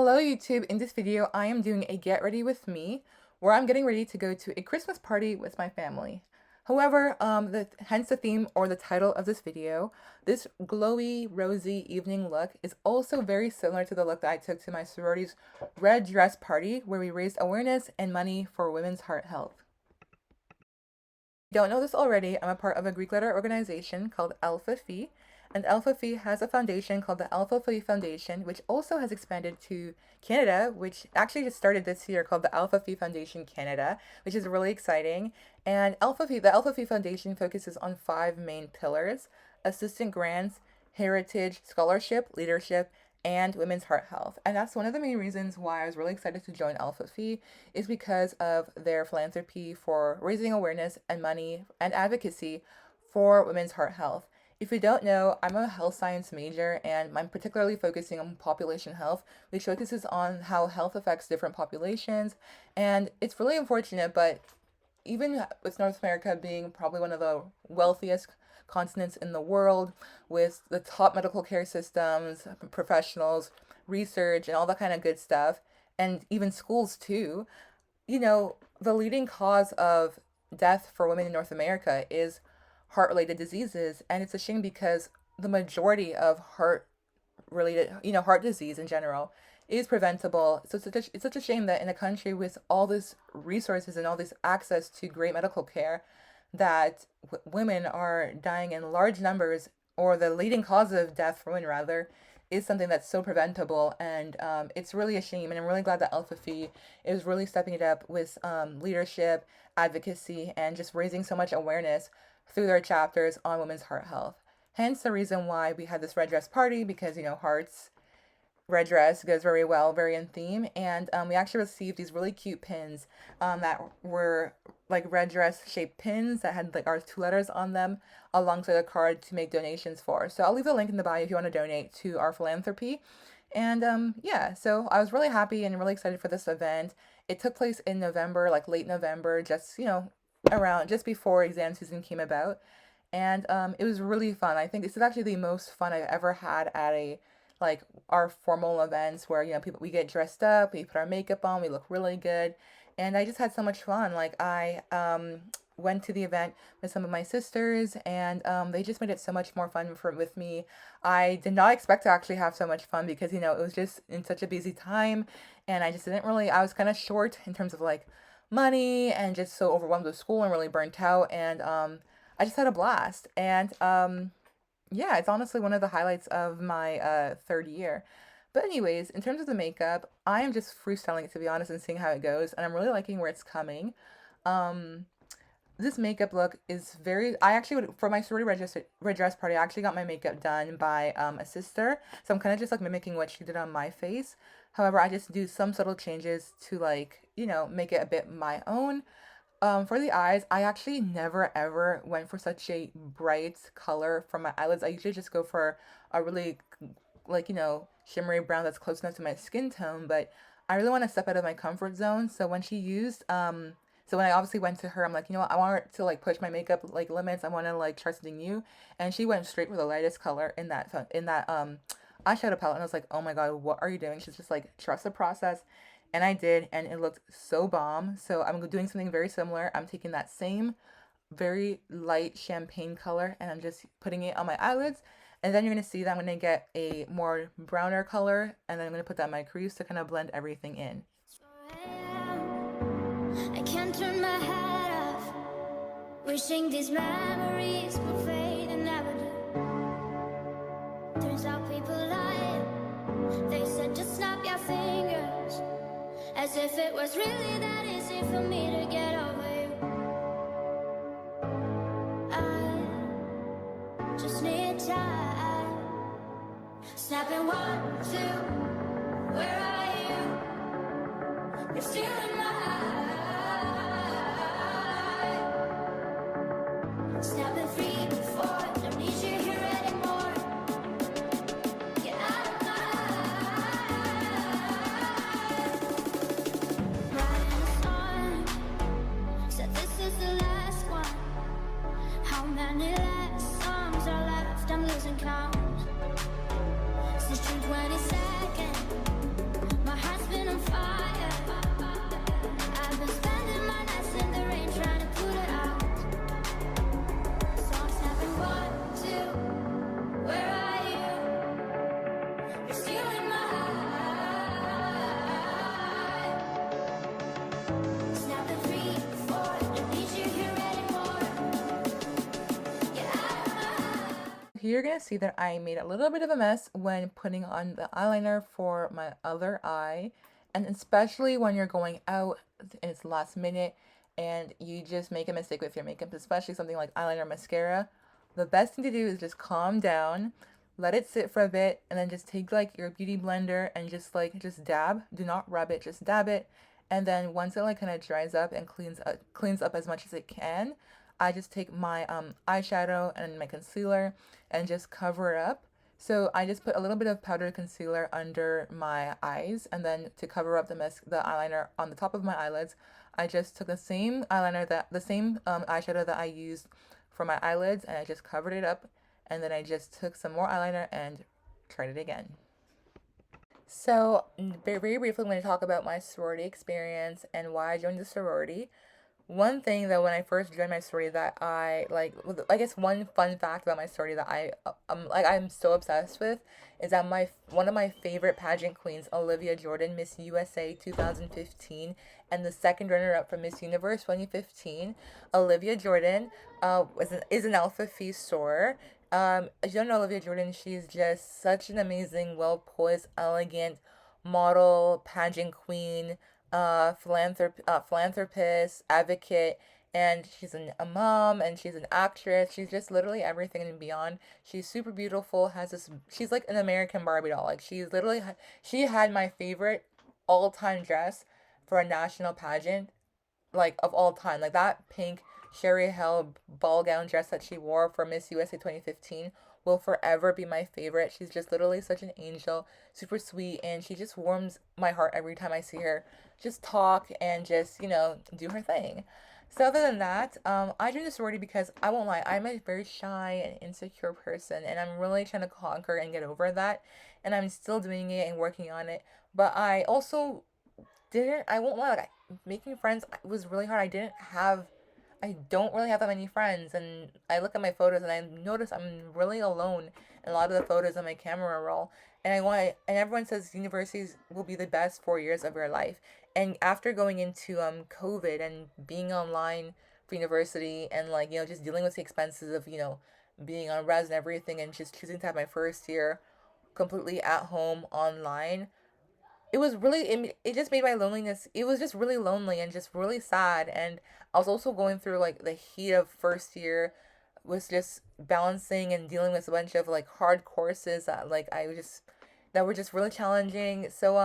Hello YouTube, in this video I am doing a get ready with me where I'm getting ready to go to a Christmas party with my family. However, hence the theme or the title of this video, this glowy, rosy evening look is also very similar to the look that I took to my sorority's red dress party where we raised awareness and money for women's heart health. If you don't know this already, I'm a part of a Greek letter organization called Alpha Phi. And Alpha Phi has a foundation called the Alpha Phi Foundation, which also has expanded to Canada, which actually just started this year, called the Alpha Phi Foundation Canada, which is really exciting. And the Alpha Phi Foundation focuses on 5 main pillars: assistant grants, heritage, scholarship, leadership, and women's heart health. And that's one of the main reasons why I was really excited to join Alpha Phi, is because of their philanthropy for raising awareness and money and advocacy for women's heart health. If you don't know, I'm a health science major and I'm particularly focusing on population health, which focuses on how health affects different populations. And it's really unfortunate, but even with North America being probably one of the wealthiest continents in the world, with the top medical care systems, professionals, research, and all that kind of good stuff, and even schools too, the leading cause of death for women in North America is heart-related diseases. And it's a shame because the majority of heart-related, heart disease in general is preventable. So it's such a shame that in a country with all this resources and all this access to great medical care, that women are dying in large numbers, or the leading cause of death for women rather, is something that's so preventable. And it's really a shame. And I'm really glad that Alpha Phi is really stepping it up with leadership, advocacy, and just raising so much awareness through their chapters on women's heart health. Hence the reason why we had this red dress party, because, hearts, red dress goes very well, very in theme. And we actually received these really cute pins that were like red dress shaped pins that had like our 2 letters on them alongside a card to make donations for. So I'll leave a link in the bio if you want to donate to our philanthropy. And yeah, so I was really happy and really excited for this event. It took place in November, like late November, just, around just before exam season came about. And it was really fun. I think this is actually the most fun I've ever had at our formal events where, we get dressed up, we put our makeup on, we look really good. And I just had so much fun. Like I went to the event with some of my sisters, and they just made it so much more fun with me. I did not expect to actually have so much fun because, it was just in such a busy time, and I just didn't really, I was kind of short in terms of money, and just so overwhelmed with school and really burnt out. And I just had a blast. And yeah, it's honestly one of the highlights of my 3rd year. But anyways, in terms of the makeup, I am just freestyling it, to be honest, and seeing how it goes, and I'm really liking where it's coming. This makeup look is for my sorority red dress party, I actually got my makeup done by a sister, so I'm kind of just mimicking what she did on my face. However, I just do some subtle changes to make it a bit my own. For the eyes, I actually never ever went for such a bright color for my eyelids. I usually just go for a really shimmery brown that's close enough to my skin tone, but I really want to step out of my comfort zone. So when when I obviously went to her, I'm like, what, I want her to push my makeup limits. I want to try something new. And she went straight for the lightest color in that eyeshadow palette. And I was like, oh my God, what are you doing? She's just trust the process. And I did, and it looked so bomb. So I'm doing something very similar. I'm taking that same very light champagne color, and I'm just putting it on my eyelids. And then you're going to see that I'm going to get a more browner color, and then I'm going to put that in my crease to kind of blend everything in. I can't turn my head off, wishing these memories would fade and never do. Turns out people lie. They said just snap your fingers, as if it was really that easy for me to get over you. I just need time. Snapping 1, 2, where are you? You're still in my eye. Snapping 3, 4, don't need you here anymore. Get out of my eye. Writing a song, said this is the last one. How many last songs are left? I'm losing count. Since June here you're gonna see that I made a little bit of a mess when putting on the eyeliner for my other eye, and especially when you're going out and it's last minute and you just make a mistake with your makeup, especially something like eyeliner or mascara. The best thing to do is just calm down, let it sit for a bit, and then just take like your beauty blender and just dab. Do not rub it, just dab it. And then once it like kind of dries up and cleans up as much as it can, I just take my eyeshadow and my concealer and just cover it up. So I just put a little bit of powdered concealer under my eyes, and then to cover up the eyeliner on the top of my eyelids, I just took the same eyeshadow that I used for my eyelids, and I just covered it up, and then I just took some more eyeliner and tried it again. So very, very briefly, I'm going to talk about my sorority experience and why I joined the sorority. One thing that when I first joined my sorority that I like, I guess one fun fact about my sorority that I'm so obsessed with is that my one of my favorite pageant queens, Olivia Jordan, Miss USA 2015, and the second runner up for Miss Universe 2015, Olivia Jordan, is an Alpha Phi soror. If you don't know Olivia Jordan, she's just such an amazing, well poised, elegant model, pageant queen, philanthropist, advocate, and a mom, and she's an actress. She's just literally everything and beyond. She's super beautiful. She's like an American Barbie doll. Like she had my favorite all time dress for a national pageant, like of all time. Like that pink Sherry Hell ball gown dress that she wore for Miss USA 2015 will forever be my favorite. She's just literally such an angel, super sweet, and she just warms my heart every time I see her just talk and just, do her thing. So other than that, I joined the sorority because I won't lie, I'm a very shy and insecure person, and I'm really trying to conquer and get over that, and I'm still doing it and working on it. But I won't lie, like, making friends was really hard. I don't really have that many friends, and I look at my photos and I notice I'm really alone in a lot of the photos on my camera roll. And everyone says universities will be the best 4 years of your life. And after going into COVID and being online for university and like just dealing with the expenses of being on res and everything, and just choosing to have my first year completely at home online, it just made my loneliness, it was just really lonely and just really sad. And I was also going through like the heat of first year, was just balancing and dealing with a bunch of like hard courses that were just really challenging. So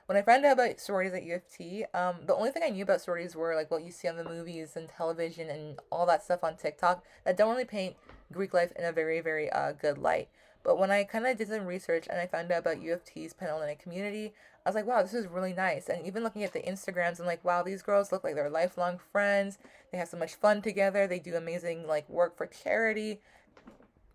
when I found out about sororities at U of T, the only thing I knew about sororities were like what you see on the movies and television and all that stuff on TikTok that don't really paint Greek life in a very, very good light. But when I kind of did some research and I found out about U of T's Panhellenic community, I was like, wow, this is really nice. And even looking at the Instagrams, I'm like, wow, these girls look like they're lifelong friends. They have so much fun together. They do amazing like work for charity.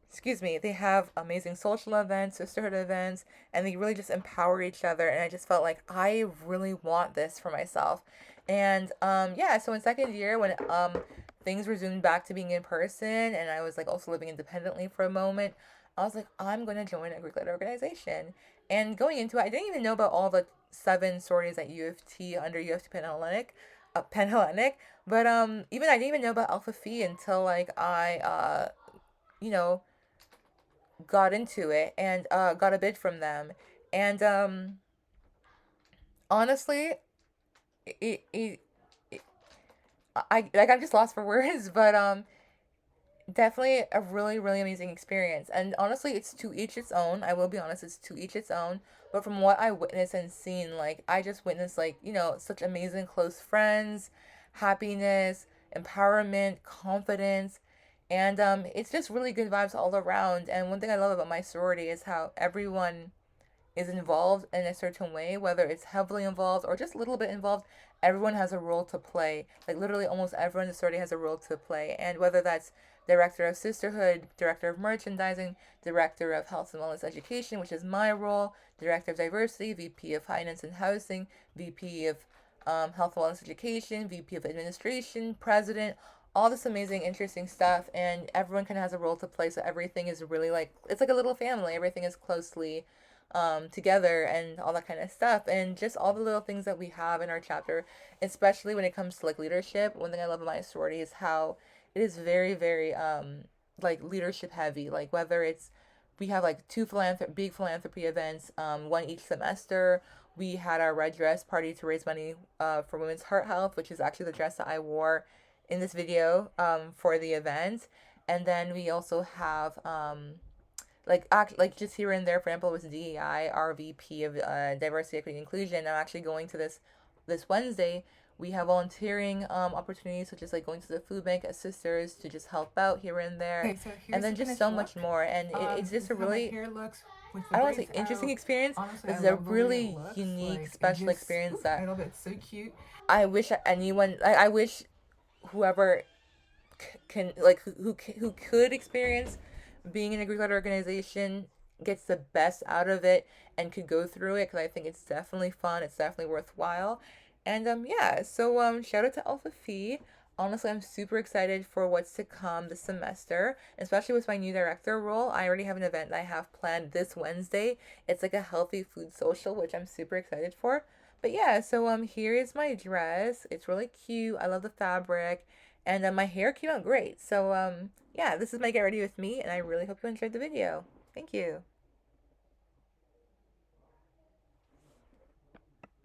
Excuse me. They have amazing social events, sisterhood events, and they really just empower each other. And I just felt like I really want this for myself. And yeah, so in second year when things resumed back to being in person, and I was like also living independently for a moment, I was like, I'm going to join a Greek life organization. And going into it, I didn't even know about all the seven sororities at U of T under U of T Panhellenic. But even I didn't even know about Alpha Phi until like I you know got into it and got a bid from them. And honestly, it, it, it I'm just lost for words. But definitely a really, really amazing experience. And honestly, it's to each its own. I will be honest, it's to each its own. But from what I witnessed and seen, like, I just witnessed, like, such amazing close friends, happiness, empowerment, confidence. And it's just really good vibes all around. And one thing I love about my sorority is how everyone is involved in a certain way, whether it's heavily involved or just a little bit involved, everyone has a role to play. Like literally almost everyone in the sorority has a role to play. And whether that's director of sisterhood, director of merchandising, director of health and wellness education, which is my role, director of diversity, VP of finance and housing, VP of health and wellness education, VP of administration, president, all this amazing, interesting stuff. And everyone kind of has a role to play. So everything is really like, it's like a little family. Everything is closely together and all that kind of stuff, and just all the little things that we have in our chapter, especially when it comes to like leadership. One thing I love about my sorority is how it is very, very like leadership heavy, like whether it's we have like two big philanthropy events, one each semester. We had our red dress party to raise money for women's heart health, which is actually the dress that I wore in this video for the event. And then we also have like just here and there. For example, with DEI, our VP of diversity, equity, and inclusion. I'm actually going to this Wednesday. We have volunteering opportunities, such as like going to the food bank as sisters to just help out here and there, Okay, so and here's the then just finished so look. much more. And it's This just is a how my really, hair looks with the I don't want to braids say interesting out. experience. Honestly, This I is a love the way it really looks. unique, Like, it special just, experience that I love it. It's so cute. I wish anyone, I wish whoever can like who could experience being in a group led organization gets the best out of it and could go through it, because I think it's definitely fun. It's definitely worthwhile. And yeah, so shout out to Alpha Phi. Honestly, I'm super excited for what's to come this semester, especially with my new director role. I already have an event that I have planned this Wednesday. It's like a healthy food social, which I'm super excited for. But yeah, so here is my dress. It's really cute. I love the fabric, and my hair came out great. So yeah, this is my get ready with me, and I really hope you enjoyed the video. Thank you.